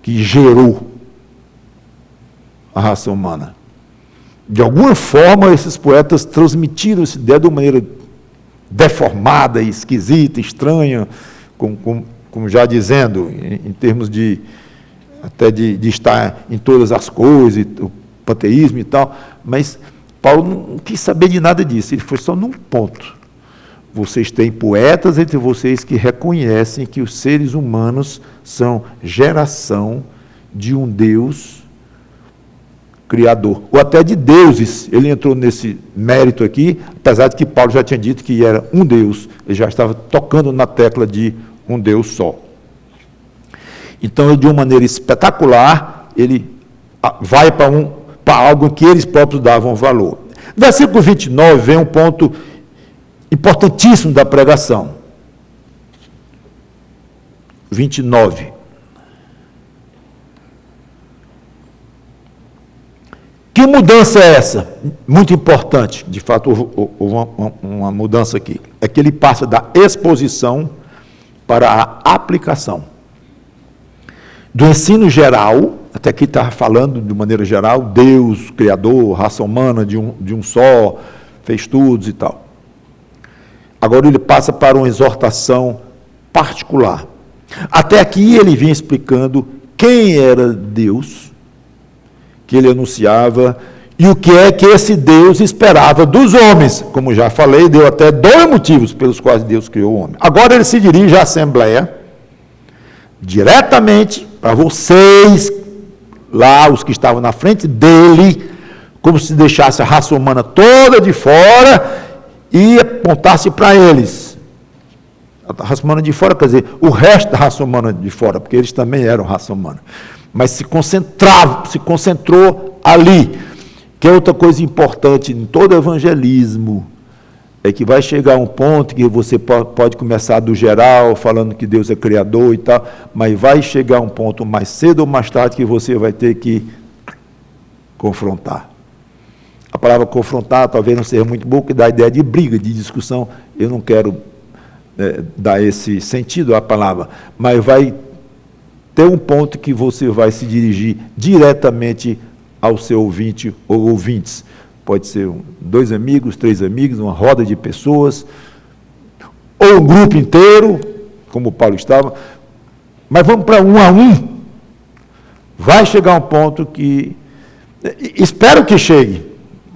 que gerou a raça humana. De alguma forma, esses poetas transmitiram essa ideia de uma maneira deformada, esquisita, estranha, como já dizendo, em termos de até de estar em todas as coisas, o panteísmo e tal, mas Paulo não quis saber de nada disso, ele foi só num ponto. Vocês têm poetas entre vocês que reconhecem que os seres humanos são geração de um Deus criador, ou até de deuses. Ele entrou nesse mérito aqui, apesar de que Paulo já tinha dito que era um Deus, ele já estava tocando na tecla de um Deus só. Então, de uma maneira espetacular, ele vai para algo que eles próprios davam valor. No versículo 29 vem um ponto importantíssimo da pregação. 29. Que mudança é essa? Muito importante, de fato houve uma mudança aqui. É que ele passa da exposição para a aplicação. Do ensino geral, até aqui está falando de maneira geral, Deus, Criador, raça humana de um só, fez tudo e tal. Agora ele passa para uma exortação particular. Até aqui ele vinha explicando quem era Deus, que ele anunciava, e o que é que esse Deus esperava dos homens. Como já falei, deu até 2 motivos pelos quais Deus criou o homem. Agora ele se dirige à Assembleia, diretamente para vocês, lá os que estavam na frente dele, como se deixasse a raça humana toda de fora e apontasse para eles. A raça humana de fora, quer dizer, o resto da raça humana de fora, porque eles também eram raça humana. Mas se concentrou ali, que é outra coisa importante em todo evangelismo, é que vai chegar um ponto que você pode começar do geral, falando que Deus é criador e tal, mas vai chegar um ponto mais cedo ou mais tarde que você vai ter que confrontar. A palavra confrontar talvez não seja muito boa, que dá a ideia de briga, de discussão. Eu não quero dar esse sentido à palavra, mas vai ter um ponto que você vai se dirigir diretamente ao seu ouvinte ou ouvintes. Pode ser 2 amigos, 3 amigos, uma roda de pessoas, ou um grupo inteiro, como Paulo estava, mas vamos para um a um. Vai chegar um ponto que, espero que chegue,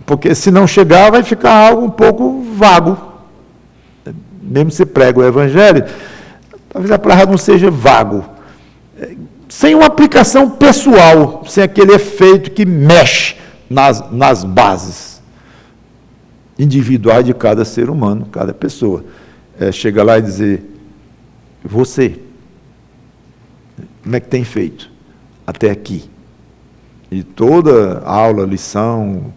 porque se não chegar vai ficar algo um pouco vago. Mesmo se prega o Evangelho, talvez a palavra não seja vago, sem uma aplicação pessoal, sem aquele efeito que mexe nas bases individuais de cada ser humano, cada pessoa. Chega lá e dizer, você, como é que tem feito até aqui? E toda aula, lição,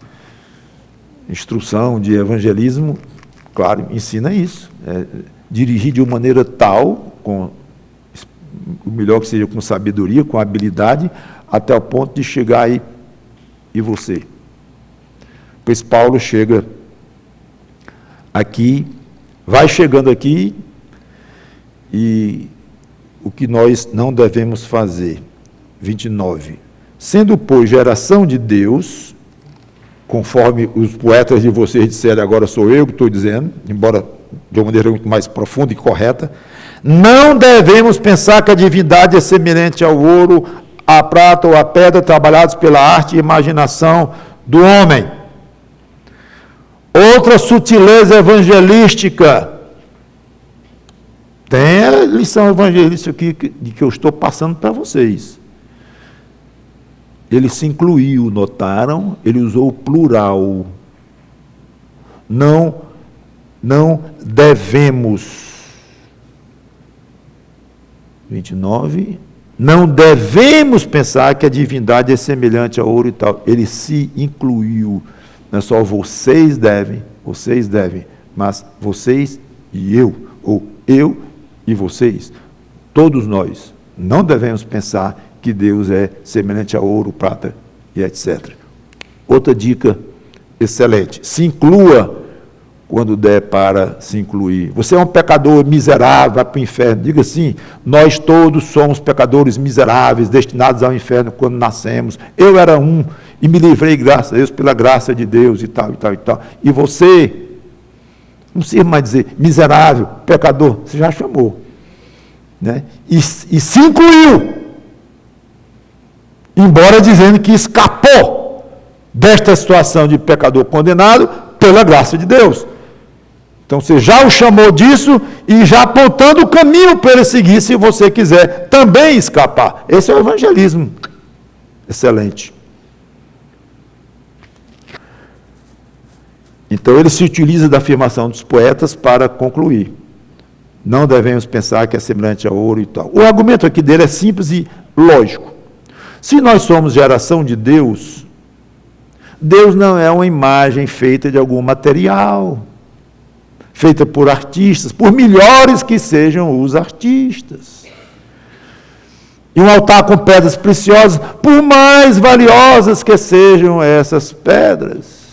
instrução de evangelismo, claro, ensina isso. Dirigir de uma maneira tal, com o melhor que seja com sabedoria, com habilidade, até o ponto de chegar aí, e você? Pois Paulo chega aqui, vai chegando aqui, e o que nós não devemos fazer. 29. Sendo, pois, geração de Deus, conforme os poetas de vocês disseram, agora sou eu que estou dizendo, embora de uma maneira muito mais profunda e correta, não devemos pensar que a divindade é semelhante ao ouro, à prata ou à pedra, trabalhados pela arte e imaginação do homem. Outra sutileza evangelística. Tem a lição evangelística aqui de que eu estou passando para vocês. Ele se incluiu, notaram? Ele usou o plural. Não devemos. 29. Não devemos pensar que a divindade é semelhante ao ouro e tal. Ele se incluiu. Não é só vocês devem, mas vocês e eu, ou eu e vocês, todos nós, não devemos pensar que Deus é semelhante a ouro, prata e etc. Outra dica excelente, se inclua quando der para se incluir. Você é um pecador miserável, vai para o inferno. Diga assim, nós todos somos pecadores miseráveis, destinados ao inferno quando nascemos. Eu era um, e me livrei, graças a Deus, pela graça de Deus, e tal, e tal, e tal. E você, não precisa mais dizer miserável, pecador, você já chamou. Né? E se incluiu, embora dizendo que escapou desta situação de pecador condenado pela graça de Deus. Então você já o chamou disso e já apontando o caminho para ele seguir, se você quiser também escapar. Esse é o evangelismo. Excelente. Então ele se utiliza da afirmação dos poetas para concluir. Não devemos pensar que é semelhante a ouro e tal. O argumento aqui dele é simples e lógico. Se nós somos geração de Deus, Deus não é uma imagem feita de algum material, feita por artistas, por melhores que sejam os artistas. E um altar com pedras preciosas, por mais valiosas que sejam essas pedras.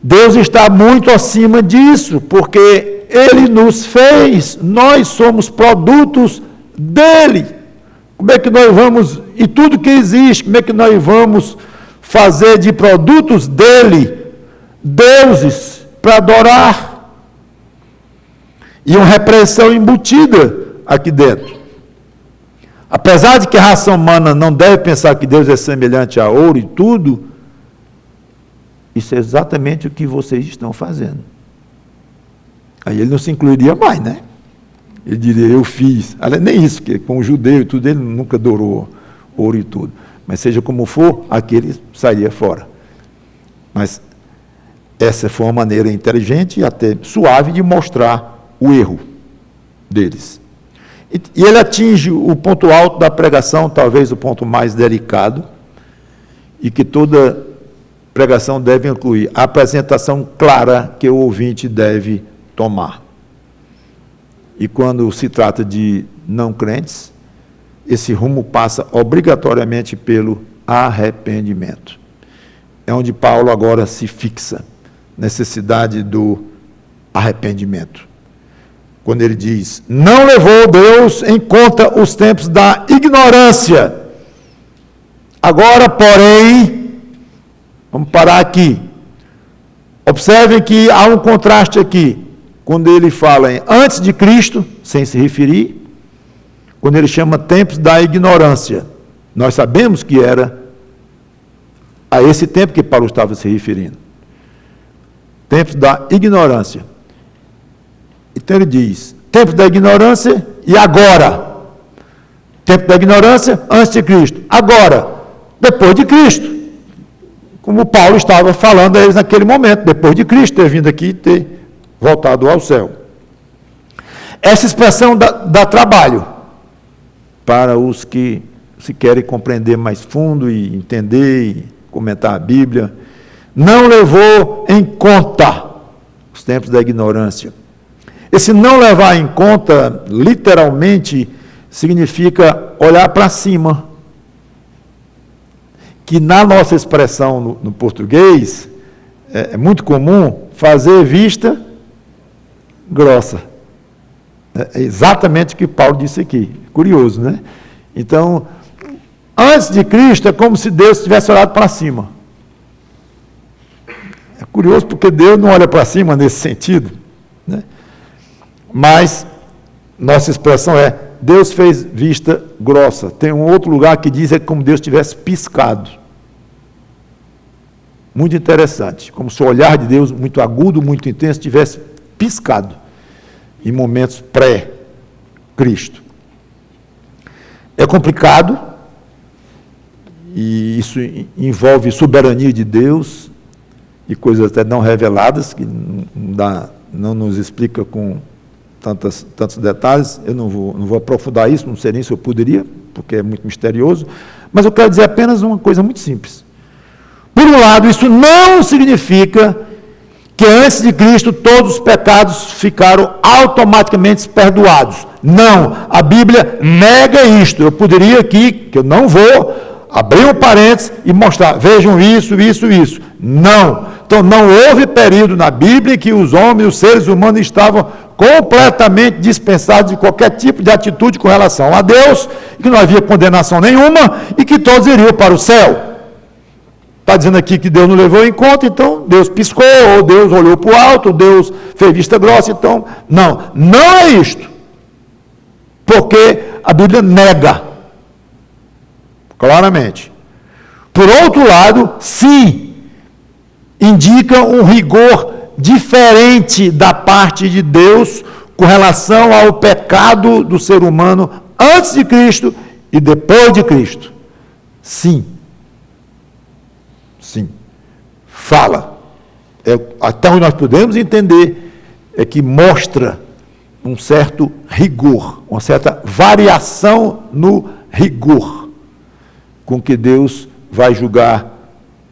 Deus está muito acima disso, porque Ele nos fez, nós somos produtos dEle. Como é que nós vamos, e tudo que existe, como é que nós vamos fazer de produtos dEle, deuses, para adorar? E uma repressão embutida aqui dentro. Apesar de que a raça humana não deve pensar que Deus é semelhante a ouro e tudo, isso é exatamente o que vocês estão fazendo. Aí ele não se incluiria mais, né? Ele diria, eu fiz. Aliás, nem isso, porque com o judeu e tudo, ele nunca adorou ouro e tudo. Mas seja como for, aquele sairia fora. Mas essa foi uma maneira inteligente e até suave de mostrar o erro deles. E ele atinge o ponto alto da pregação, talvez o ponto mais delicado, e que toda pregação deve incluir a apresentação clara que o ouvinte deve tomar. E quando se trata de não crentes, esse rumo passa obrigatoriamente pelo arrependimento. É onde Paulo agora se fixa, necessidade do arrependimento. Quando ele diz, não levou Deus em conta os tempos da ignorância. Agora, porém, vamos parar aqui. Observem que há um contraste aqui. quando ele fala em antes de Cristo, sem se referir, quando ele chama tempos da ignorância. Nós sabemos que era a esse tempo que Paulo estava se referindo. Tempos da ignorância. Então ele diz, tempos da ignorância e agora. Tempo da ignorância antes de Cristo. Agora, depois de Cristo. Como Paulo estava falando a eles naquele momento, depois de Cristo ter vindo aqui e ter voltado ao céu. Essa expressão dá trabalho para os que se querem compreender mais fundo e entender e comentar a Bíblia. Não levou em conta os tempos da ignorância. Esse não levar em conta, literalmente, significa olhar para cima. Que na nossa expressão no português, é muito comum fazer vista grossa. É exatamente o que Paulo disse aqui. Curioso, né? Então, antes de Cristo, é como se Deus tivesse olhado para cima. É curioso porque Deus não olha para cima nesse sentido, né? Mas nossa expressão é Deus fez vista grossa. Tem um outro lugar que diz é como Deus tivesse piscado. Muito interessante. Como se o olhar de Deus, muito agudo, muito intenso, tivesse piscado em momentos pré-Cristo. É complicado, e isso envolve soberania de Deus e coisas até não reveladas, que não nos explica com tantos detalhes. Eu não vou aprofundar isso, não sei nem se eu poderia, porque é muito misterioso, mas eu quero dizer apenas uma coisa muito simples. Por um lado, isso não significa que antes de Cristo todos os pecados ficaram automaticamente perdoados. Não, a Bíblia nega isto. Eu poderia aqui, que eu não vou, abrir um parênteses e mostrar, vejam isso. Não. Então não houve período na Bíblia em que os homens, os seres humanos estavam completamente dispensados de qualquer tipo de atitude com relação a Deus, que não havia condenação nenhuma e que todos iriam para o céu. Está dizendo aqui que Deus não levou em conta, então Deus piscou, ou Deus olhou para o alto, ou Deus fez vista grossa, então, não é isto. Porque a Bíblia nega, claramente. Por outro lado, sim, indica um rigor diferente da parte de Deus com relação ao pecado do ser humano antes de Cristo e depois de Cristo. Sim. Fala. Até onde nós podemos entender é que mostra um certo rigor, uma certa variação no rigor com que Deus vai julgar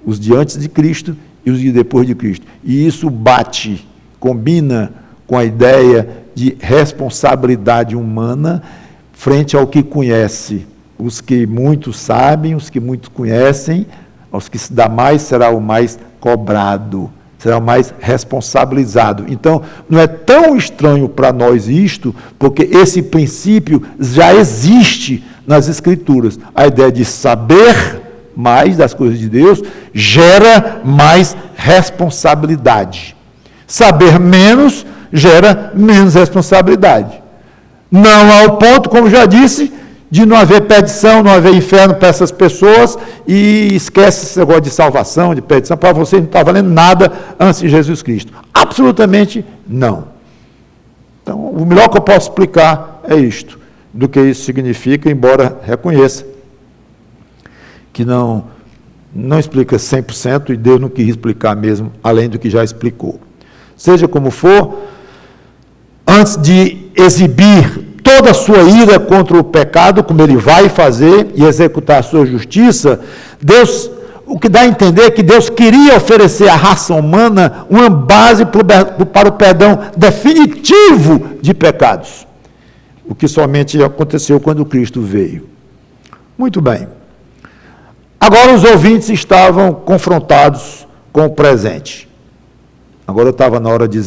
os de antes de Cristo e os de depois de Cristo. E isso combina com a ideia de responsabilidade humana frente ao que conhece. Os que muito sabem, os que muito conhecem, aos que se dá mais, será o mais cobrado, será o mais responsabilizado. Então, não é tão estranho para nós isto, porque esse princípio já existe nas Escrituras. A ideia de saber mais das coisas de Deus gera mais responsabilidade. Saber menos gera menos responsabilidade. Não ao ponto, como já disse, de não haver perdição, não haver inferno para essas pessoas, e esquece esse negócio de salvação, de perdição, para você não está valendo nada antes de Jesus Cristo. Absolutamente não. Então, o melhor que eu posso explicar é isto, do que isso significa, embora reconheça que não explica 100%, e Deus não quis explicar mesmo, além do que já explicou. Seja como for, antes de exibir toda a sua ira contra o pecado, como ele vai fazer, e executar a sua justiça, Deus, o que dá a entender é que Deus queria oferecer à raça humana uma base para o perdão definitivo de pecados, o que somente aconteceu quando Cristo veio. Muito bem. Agora os ouvintes estavam confrontados com o presente. Agora estava na hora de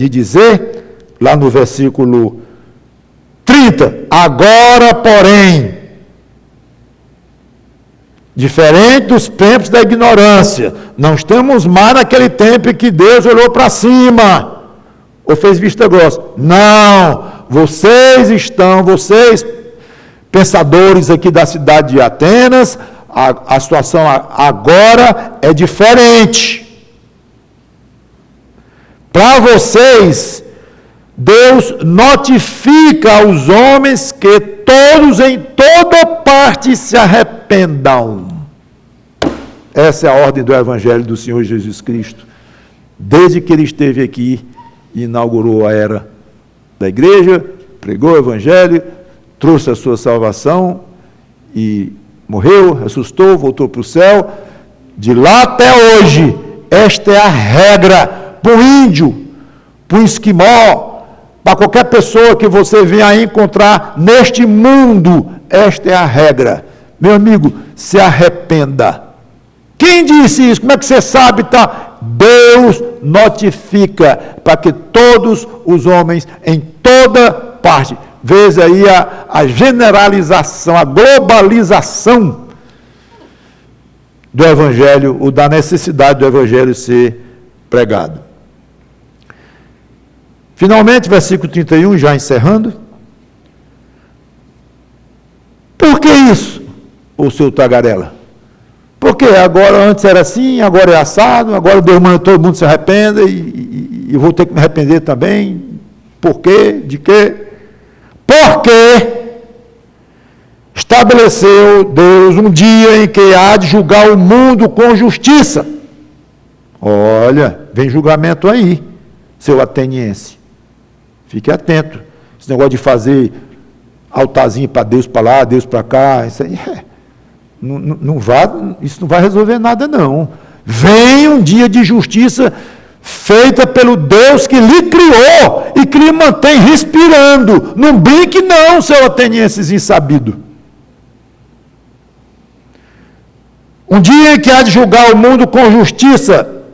dizer, lá no versículo 30, agora, porém, diferente dos tempos da ignorância, não estamos mais naquele tempo em que Deus olhou para cima, Ou fez vista grossa? Não! Vocês, pensadores aqui da cidade de Atenas, a situação agora é diferente. Para vocês, Deus notifica aos homens que todos em toda parte se arrependam. Essa é a ordem do Evangelho do Senhor Jesus Cristo. Desde que ele esteve aqui e inaugurou a era da igreja, pregou o Evangelho, trouxe a sua salvação e morreu, ressuscitou, voltou para o céu. De lá até hoje, esta é a regra para o índio, para o esquimó, para qualquer pessoa que você venha encontrar neste mundo. Esta é a regra. Meu amigo, se arrependa. Quem disse isso? Como é que você sabe? Tá? Deus notifica para que todos os homens em toda parte, veja aí a generalização, a globalização do Evangelho, ou da necessidade do Evangelho ser pregado. Finalmente, versículo 31, já encerrando. Por que isso, ô seu tagarela? Porque agora, antes era assim, agora é assado, agora Deus manda todo mundo se arrependa e eu vou ter que me arrepender também. Por quê? De quê? Porque estabeleceu Deus um dia em que há de julgar o mundo com justiça. Olha, vem julgamento aí, seu ateniense. Fique atento. Esse negócio de fazer altarzinho para Deus para lá, Deus para cá, isso aí isso não vai resolver nada, não. Vem um dia de justiça feita pelo Deus que lhe criou e que lhe mantém respirando. Não brinque não, seu atenienses insabido. Um dia em que há de julgar o mundo com justiça,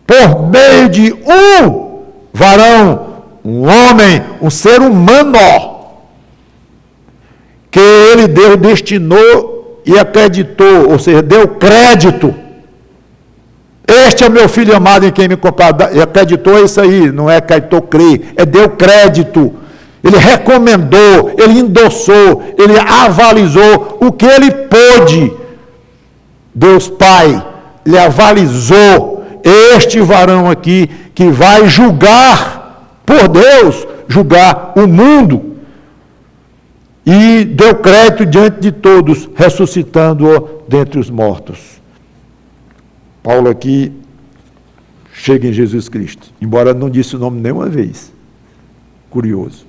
por meio de um varão, um homem, um ser humano, que ele Deus destinou e acreditou, ou seja, deu crédito. Este é meu filho amado em quem me comprado. E acreditou isso aí, não é acreditou crer, é deu crédito. Ele recomendou, ele endossou, ele avalizou o que ele pôde. Deus Pai, ele avalizou este varão aqui que vai julgar, por Deus, julgar o mundo. E deu crédito diante de todos, ressuscitando-o dentre os mortos. Paulo aqui chega em Jesus Cristo, embora não disse o nome nenhuma vez. Curioso.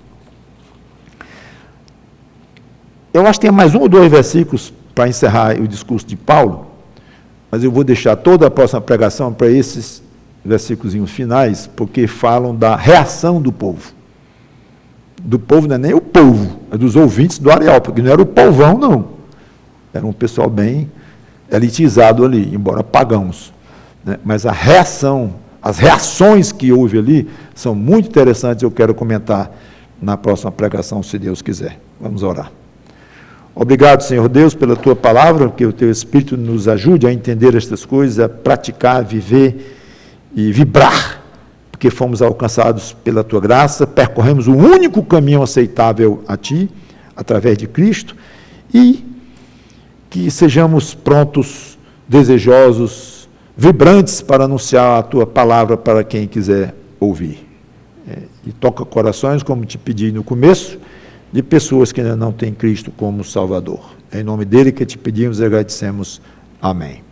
Eu acho que tem mais um ou dois versículos para encerrar o discurso de Paulo, mas eu vou deixar toda a próxima pregação para esses versículos finais, porque falam da reação do povo. Do povo não é nem o povo, é dos ouvintes do Areal, porque não era o povão, não. Era um pessoal bem elitizado ali, embora pagãos. Né? Mas a reação, as reações que houve ali são muito interessantes, eu quero comentar na próxima pregação, se Deus quiser. Vamos orar. Obrigado, Senhor Deus, pela Tua palavra, que o Teu Espírito nos ajude a entender estas coisas, a praticar, a viver e vibrar, porque fomos alcançados pela Tua graça, percorremos o único caminho aceitável a Ti, através de Cristo, e que sejamos prontos, desejosos, vibrantes para anunciar a Tua palavra para quem quiser ouvir. E toca corações, como te pedi no começo, de pessoas que ainda não têm Cristo como Salvador. É em nome dele que te pedimos e agradecemos. Amém.